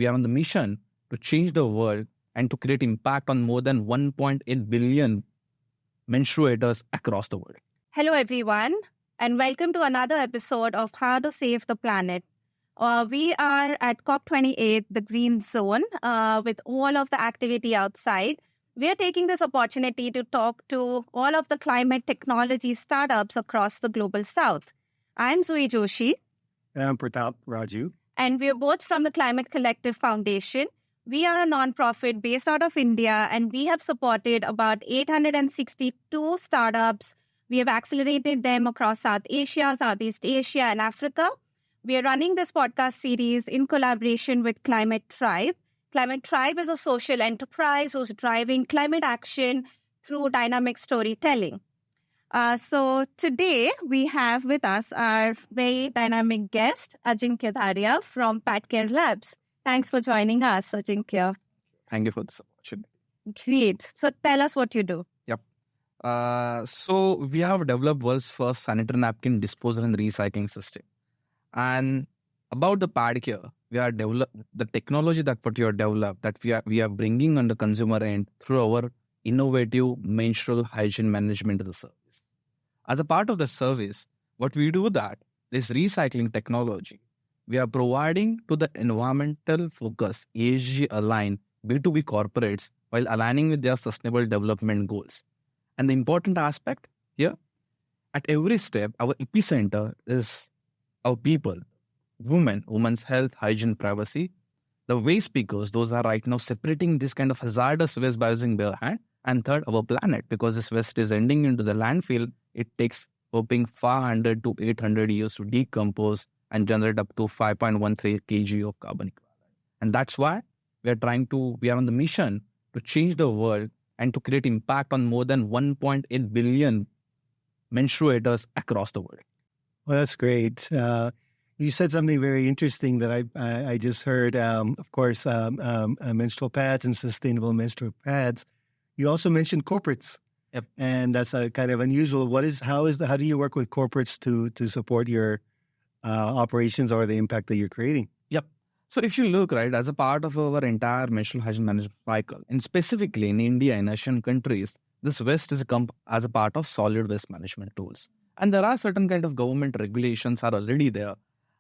we are on the mission to change the world and to create impact on more than 1.8 billion menstruators across the world. Hello, everyone, and welcome to another episode of How to Save the Planet. We are at COP28, the Green Zone, with all of the activity outside. We are taking this opportunity to talk to all of the climate technology startups across the global south. I'm Zui Joshi. I'm Pratap Raju. And we are both from the Climate Collective Foundation. We are a nonprofit based out of India, and we have supported about 862 startups. We have accelerated them across South Asia, Southeast Asia, and Africa. We are running this podcast series in collaboration with Climate Tribe. Climate Tribe is a social enterprise who's driving climate action through dynamic storytelling. So today we have with us our very dynamic guest, Ajinkya Dhariya from PatCare Labs. Thanks for joining us, Ajinkya. Thank you for this opportunity. Great. So tell us what you do. Yep. So we have developed world's first sanitary napkin disposal and recycling system. And about the PatCare, we are the technology that what you have developed that we are bringing on the consumer end through our innovative menstrual hygiene management of the service. As a part of the service, what we do that this recycling technology, we are providing to the environmental focus, ESG aligned B2B corporates while aligning with their sustainable development goals. And the important aspect here, at every step, our epicenter is our people, women's health, hygiene, privacy. The waste pickers, those are right now separating this kind of hazardous waste by using bare hand. And third, our planet, because this waste is ending into the landfill, it takes hoping 500 to 800 years to decompose and generate up to 5.13 kg of carbon equivalent. And that's why we are on the mission to change the world and to create impact on more than 1.8 billion menstruators across the world. Well, that's great. You said something very interesting that I just heard. Of course, menstrual pads and sustainable menstrual pads. You also mentioned corporates. Yep. And that's kind of unusual. How do you work with corporates to support your operations or the impact that you're creating? Yep. So if you look, right, as a part of our entire menstrual hygiene management cycle, and specifically in India and Asian countries, this waste is as a part of solid waste management tools. And there are certain kind of government regulations are already there.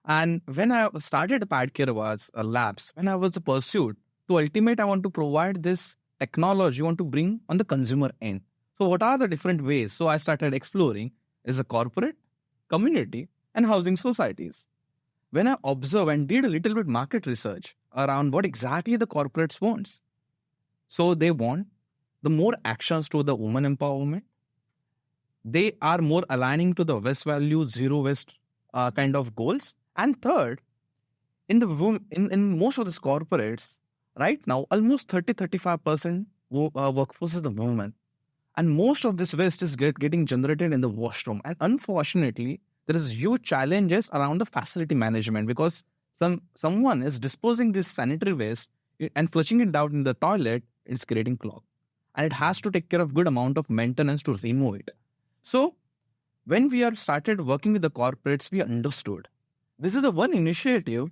And when I started PatCare Labs, when I was pursued to ultimate, I want to provide this technology you want to bring on the consumer end. So what are the different ways? So I started exploring is a corporate, community, and housing societies. When I observed and did a little bit market research around what exactly the corporates want. So they want the more actions to the woman empowerment. They are more aligning to the waste value, zero waste kind of goals. And third, in most of these corporates, right now, almost 30-35% workforce is the women. And most of this waste is getting generated in the washroom. And unfortunately, there is huge challenges around the facility management because someone is disposing this sanitary waste and flushing it down in the toilet, it's creating clog. And it has to take care of good amount of maintenance to remove it. So when we are started working with the corporates, we understood this is the one initiative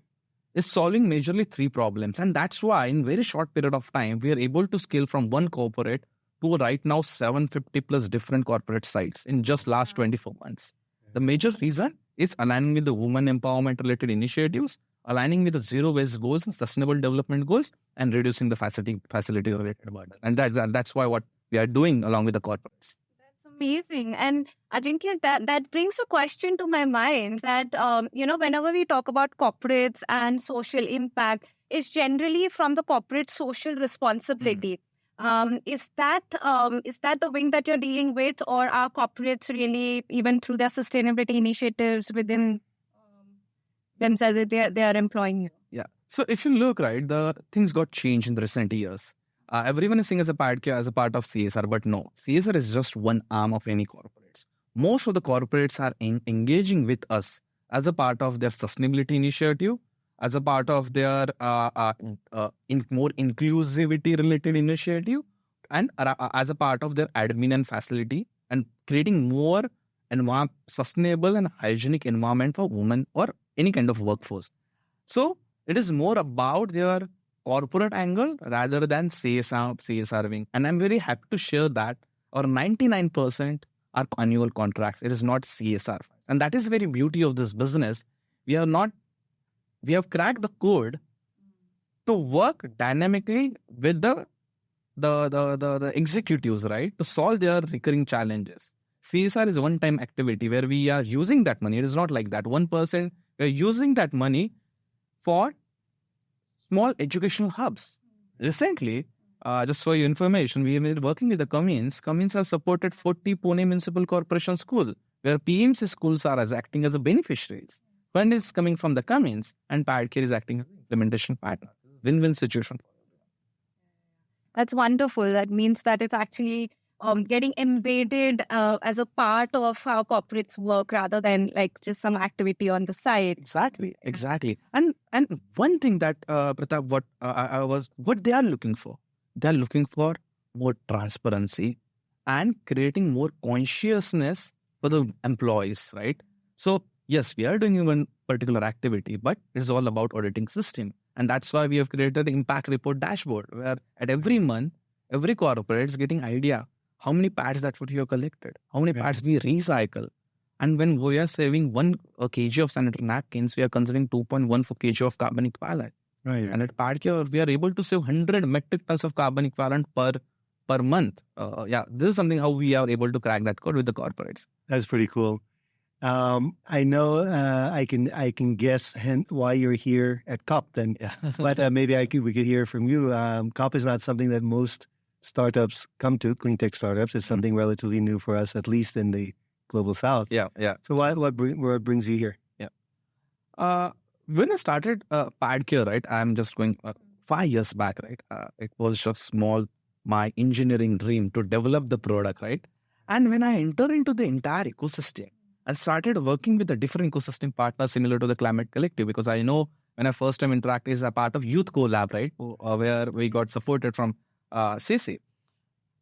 is solving majorly 3 problems. And that's why in very short period of time, we are able to scale from one corporate to right now 750 plus different corporate sites in just last 24 months. The major reason is aligning with the women empowerment related initiatives, aligning with the zero waste goals and sustainable development goals, and reducing the facility related burden. And that's why what we are doing along with the corporates. That's amazing. And Ajinkya, that brings a question to my mind that, whenever we talk about corporates and social impact, it's generally from the corporate social responsibility. Is that the wing that you're dealing with, or are corporates really, even through their sustainability initiatives within themselves, they are employing you? Yeah. So if you look, right, the things got changed in the recent years. Everyone is seeing as a PatCare as a part of CSR, but no, CSR is just one arm of any corporates. Most of the corporates are engaging with us as a part of their sustainability initiative, as a part of their more inclusivity related initiative, and as a part of their admin and facility, and creating more sustainable and hygienic environment for women or any kind of workforce. So it is more about their corporate angle rather than CSR wing. And I'm very happy to share that our 99% are annual contracts. It is not CSR. And that is very beauty of this business. We have cracked the code to work dynamically with the executives, right? To solve their recurring challenges. CSR is a one-time activity where we are using that money. It is not like that. 1%, we're using that money for small educational hubs. Recently, just for your information, we have been working with the Cummins. Cummins have supported 40 Pune Municipal Corporation School, where PMC schools are acting as a beneficiaries. Fund is coming from the Cummins, and Padcare is acting as an implementation partner. Win-win situation. That's wonderful. That means that it's actually getting embedded as a part of how corporates work rather than like just some activity on the side. Exactly. And one thing that Pratap, what they are looking for, they are looking for more transparency and creating more consciousness for the employees, right? So yes, we are doing one particular activity, but it's all about auditing system. And that's why we have created an impact report dashboard where at every month, every corporate is getting idea how many pads that you have collected, how many pads we recycle. And when we are saving 1 kg of sanitary napkins, we are considering 2.14 kg of carbon equivalent. Right. And at Padcare, we are able to save 100 metric tons of carbon equivalent per month. This is something how we are able to crack that code with the corporates. That's pretty cool. I know I can guess why you're here at COP then, but maybe we could hear from you. COP is not something that most startups come to, clean tech startups. It's something relatively new for us, at least in the global south. Yeah. So what brings you here? Yeah. When I started Padcare, right, I'm just going 5 years back, right? It was just small, my engineering dream to develop the product, right? And when I entered into the entire ecosystem, I started working with the different ecosystem partners similar to the Climate Collective, because I know when I first time interacted is a part of Youth Collab, right? Where we got supported from CC.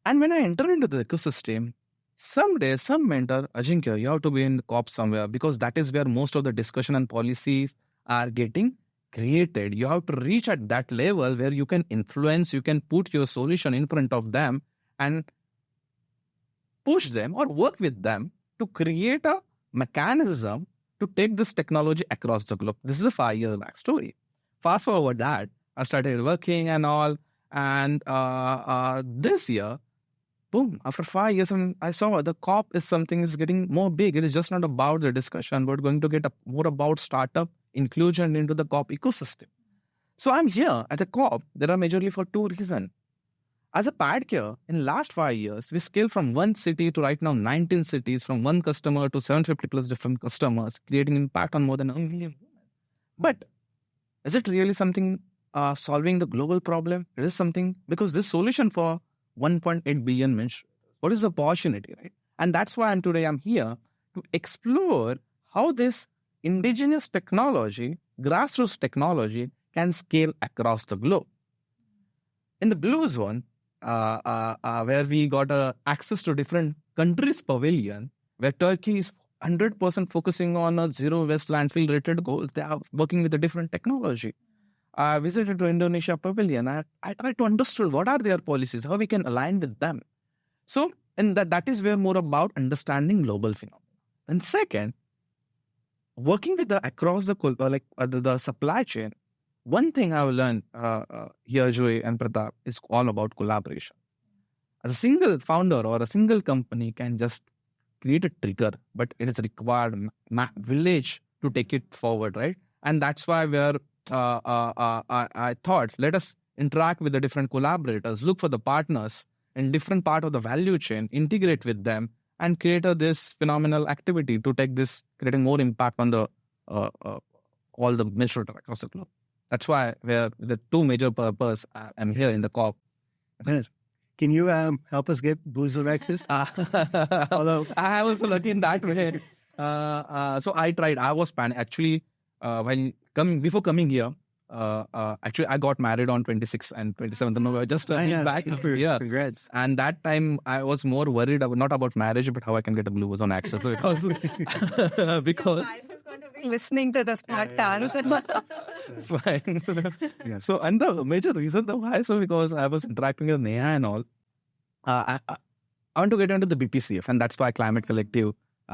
And when I entered into the ecosystem, someday some mentor, Ajinkya, you have to be in the COP somewhere, because that is where most of the discussion and policies are getting created. You have to reach at that level where you can influence, you can put your solution in front of them and push them or work with them to create a mechanism to take this technology across the globe. This is a 5-year back story. Fast forward that, I started working and all. And this year, boom, after 5 years, I saw the COP is something is getting more big. It is just not about the discussion, but going to get more about startup inclusion into the COP ecosystem. So I'm here at the COP. There are majorly for 2 reasons. As a Padcare, in last 5 years, we scaled from 1 city to right now 19 cities, from 1 customer to 750 plus different customers, creating impact on more than 1 million women. But is it really something solving the global problem? It is something, because this solution for 1.8 billion menstruators, what is the opportunity, right? And that's why today I'm here to explore how this indigenous technology, grassroots technology, can scale across the globe. In the blue zone, where we got access to different countries' pavilion, where Turkey is 100% focusing on a zero waste landfill rated goal. They are working with a different technology. I visited to Indonesia pavilion. I tried to understand what are their policies, how we can align with them. So, and that is where more about understanding global phenomena. And second, working with across the supply chain. One thing I've learned here, Joy and Pratap, is all about collaboration. As a single founder or a single company can just create a trigger, but it is required village to take it forward, right? And that's why I thought, let us interact with the different collaborators, look for the partners in different part of the value chain, integrate with them, and create this phenomenal activity to take this, creating more impact on the all the menstruators across the globe. That's why we're the 2 major purpose I'm here in the COP. Can you help us get Blue Zone access? Although I was lucky in that way. So I tried. I was panicked. Actually, before coming here, actually I got married on 26th and 27th of November. Just back. Yeah. Congrats. And that time I was more worried not about marriage, but how I can get a Blue Zone access. Because Your wife is going to be listening to this podcast. It's fine. Yeah. So, and the major reason why, so because I was interacting with Neha and all, I want to get into the BPCF, and that's why Climate Collective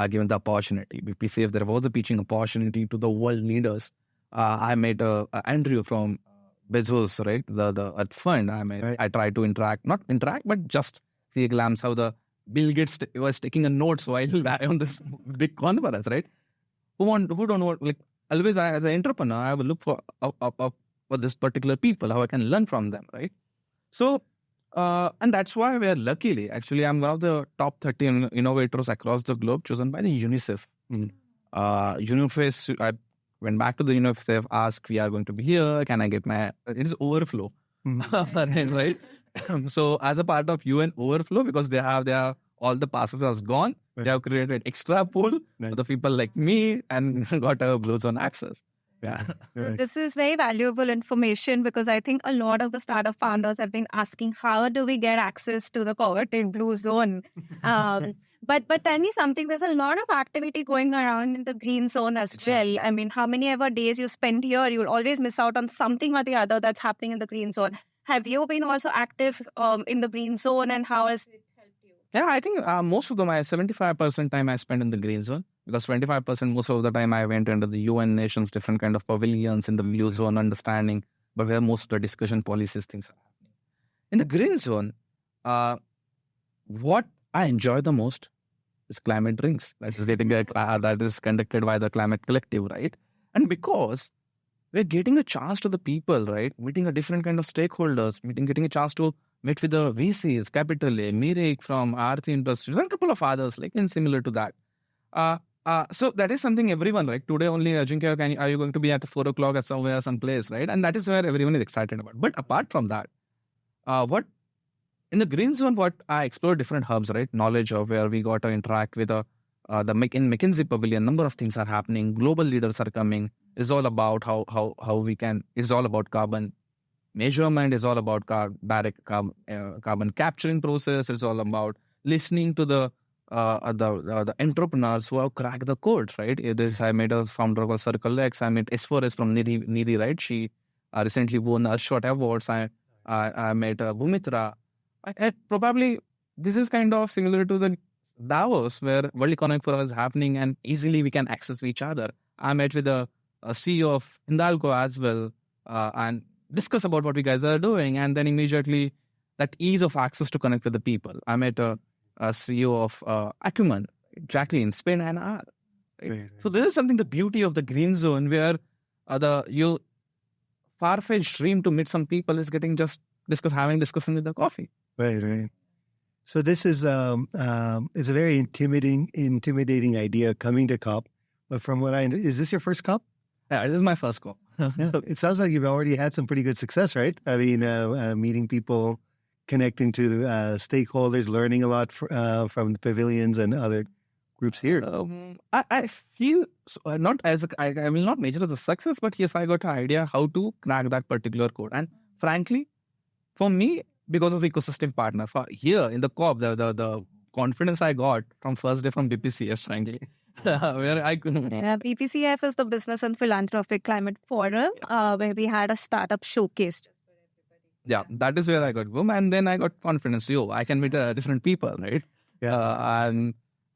given the opportunity. BPCF, there was a pitching opportunity to the world leaders. I met Andrew from Bezos, right? The Earth Fund. Right. I tried to not interact, but just see a glance how the Bill Gates was taking a notes while on this big conference, right? Who don't want, like, always as an entrepreneur, I will look for this particular people, how I can learn from them, right? So, and that's why we are luckily, actually, I'm one of the top 30 innovators across the globe chosen by the UNICEF. UNICEF, I went back to the UNICEF, asked, we are going to be here, can I get my, it is overflow, right? So as a part of UN overflow, because they have all the passes has gone, they have created extra pool for the people like me and got a blue zone access. Yeah. Right. This is very valuable information because I think a lot of the startup founders have been asking, how do we get access to the coveted blue zone? But tell me something, there's a lot of activity going around in the green zone as well. I mean, how many ever days you spend here, you'll always miss out on something or the other that's happening in the green zone. Have you been also active in the green zone, and how has it helped you? Yeah, I think most of my 75% time I spent in the green zone, because 25% most of the time I went into the UN nations, different kind of pavilions in the blue zone, understanding, but where most of the discussion policies things are happening. In the green zone, what I enjoy the most is climate drinks. That is conducted by the Climate Collective, right? And because we're getting a chance to the people, right? Meeting a different kind of stakeholders, getting a chance to meet with the VCs, Capital A, Mirik from Aarti Industries, and a couple of others, like, in similar to that. So that is something everyone, right? Today only, Ajinkya, are you going to be at 4 o'clock at somewhere, someplace, right? And that is where everyone is excited about. But apart from that, what in the green zone, what I explore different hubs, right? Knowledge of where we got to interact with in McKinsey Pavilion, number of things are happening. Global leaders are coming. It's all about how we can. It's all about carbon measurement. It's all about direct carbon capturing process. It's all about listening to the entrepreneurs who have cracked the code, right? I met a founder called Circle X. I met S4S from Nidhi, right? She recently won Earthshot Awards. I met Bhumitra. Probably this is kind of similar to the Davos, where World Economic Forum is happening and easily we can access each other. I met with a CEO of Hindalco as well and discuss about what we guys are doing, and then immediately that ease of access to connect with the people. I met a CEO of Acumen, Jacqueline, Spain and R. Right? So this is something, the beauty of the green zone, where you far-fetched dream to meet some people is getting just having discussion with the coffee. Right. So this is it's a very intimidating idea coming to COP. But from what is this your first COP? Yeah, this is my first COP. Yeah. It sounds like you've already had some pretty good success, right? I mean, meeting people, connecting to stakeholders, learning a lot from the pavilions and other groups here. I feel not as I will not measure as a success, but yes, I got an idea how to crack that particular code. And frankly, for me, because of the ecosystem partner, for here in the COP, the confidence I got from first day from BPCF, frankly, where I couldn't. Yeah, BPCF is the Business and Philanthropic Climate Forum, where we had a startup showcase. Yeah, that is where I got boom, and then I got confidence. I can meet different people, right? Yeah,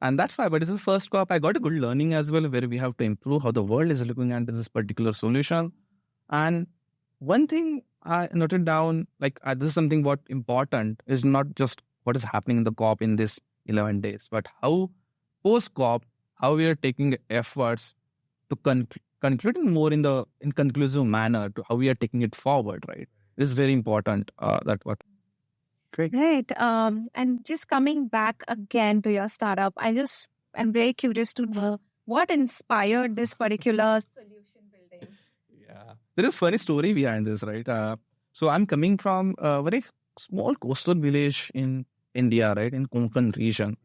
and that's why. But it's the first COP. I got a good learning as well, where we have to improve how the world is looking at this particular solution. And one thing I noted down, this is something what important is not just what is happening in the COP in this 11 days, but how post COP, how we are taking efforts to conclude more in conclusive manner to how we are taking it forward, right? This is very important. Great. Right. And just coming back again to your startup, I'm very curious to know what inspired this particular solution building. Yeah, there is a funny story behind this, right? So I'm coming from a very small coastal village in India, right, in Konkan region.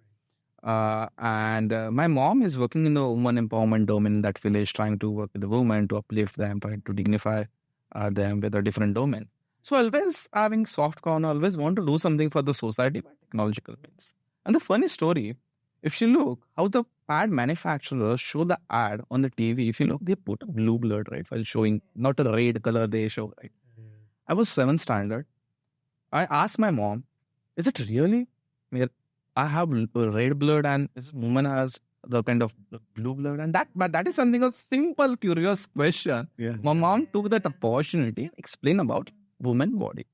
And my mom is working in the women empowerment domain in that village, trying to work with the women to uplift them, trying to dignify them with a different domain. So always having soft corner, always want to do something for the society by technological means. And the funny story if you look how the pad manufacturers show the ad on the TV, if you look, they put a blue blood, right, while showing not a red color they show, right? I was 7th standard. I asked my mom, is it really? Where I have red blood and this woman has the kind of blue blood, and that is something a simple, curious question. Yeah. My mom took that opportunity and explained about woman body.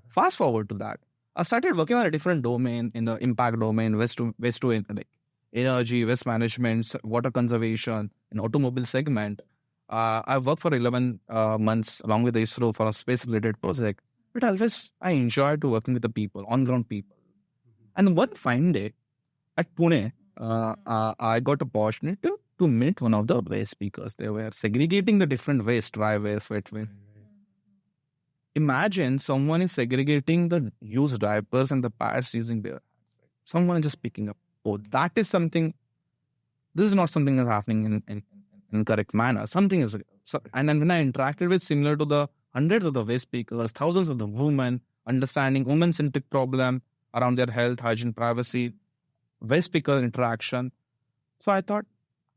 Fast forward to that, I started working on a different domain in the impact domain, waste to like energy, waste management, water conservation, in automobile segment. I worked for 11 months along with ISRO for a space-related project. But always I enjoyed to working with the people, on-ground people. And one fine day at Pune, I got opportunity to meet one of the waste speakers. They were segregating the different waste, dry waste, wet waste. Imagine someone is segregating the used diapers and the pads using their hands. Someone is just picking up. Oh, that is something. This is not something that's happening in correct manner. Something is. So, and then when I interacted with similar to the hundreds of the waste speakers, thousands of the women, understanding women-centric problem around their health, hygiene, privacy, waste speaker interaction. So I thought,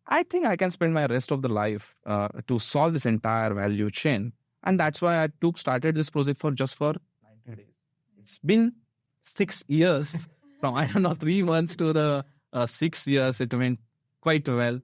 I think I can spend my rest of the life to solve this entire value chain. And that's why I started this project for 90 days. It's been 6 years from, 3 months to the 6 years. It went quite well.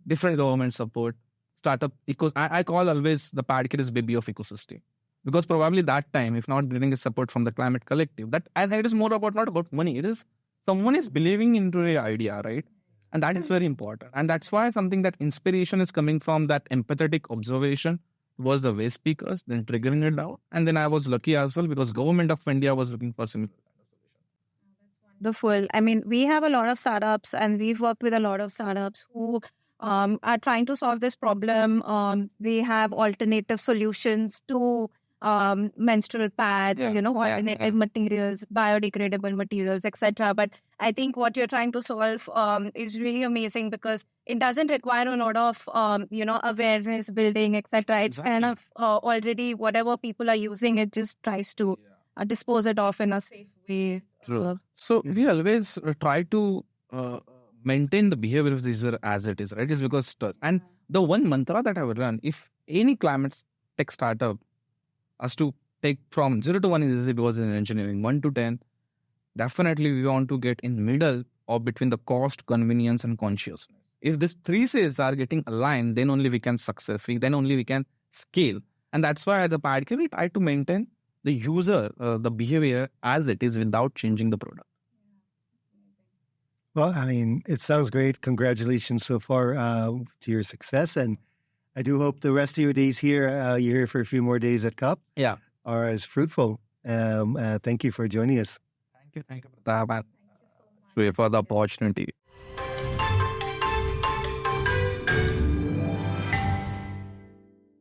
Different government support, startup. I call always the pad kit is baby of ecosystem. Because probably that time, if not getting the support from the climate collective, and it is more about not about money. It is someone is believing into the idea, right? And that is very important. And that's why something that inspiration is coming from that empathetic observation was the waste speakers, then triggering it down. And then I was lucky as well because government of India was looking for similar kind of solution. Wonderful. I mean, we have a lot of startups and we've worked with a lot of startups who are trying to solve this problem. They have alternative solutions to menstrual pads, alternative materials, biodegradable materials, etc. But I think what you're trying to solve is really amazing because it doesn't require a lot of, awareness building, etc. It's kind of already whatever people are using, it just tries to dispose it off in a safe way. True. So we always try to maintain the behavior of the user as it is, right? It's because, and the one mantra that I would learn, if any climate tech startup has to take from 0 to 1 is easy because in engineering, 1 to 10, definitely we want to get in middle or between the cost, convenience, and consciousness. If these 3 C's are getting aligned, then only we can then only we can scale. And that's why at the Padkit, we try to maintain the user, the behavior as it is without changing the product. Well, I mean, it sounds great. Congratulations so far to your success. And I do hope the rest of your days here, you're here for a few more days at CUP, are as fruitful. Thank you for joining us. Thank you, Pratap, for the opportunity.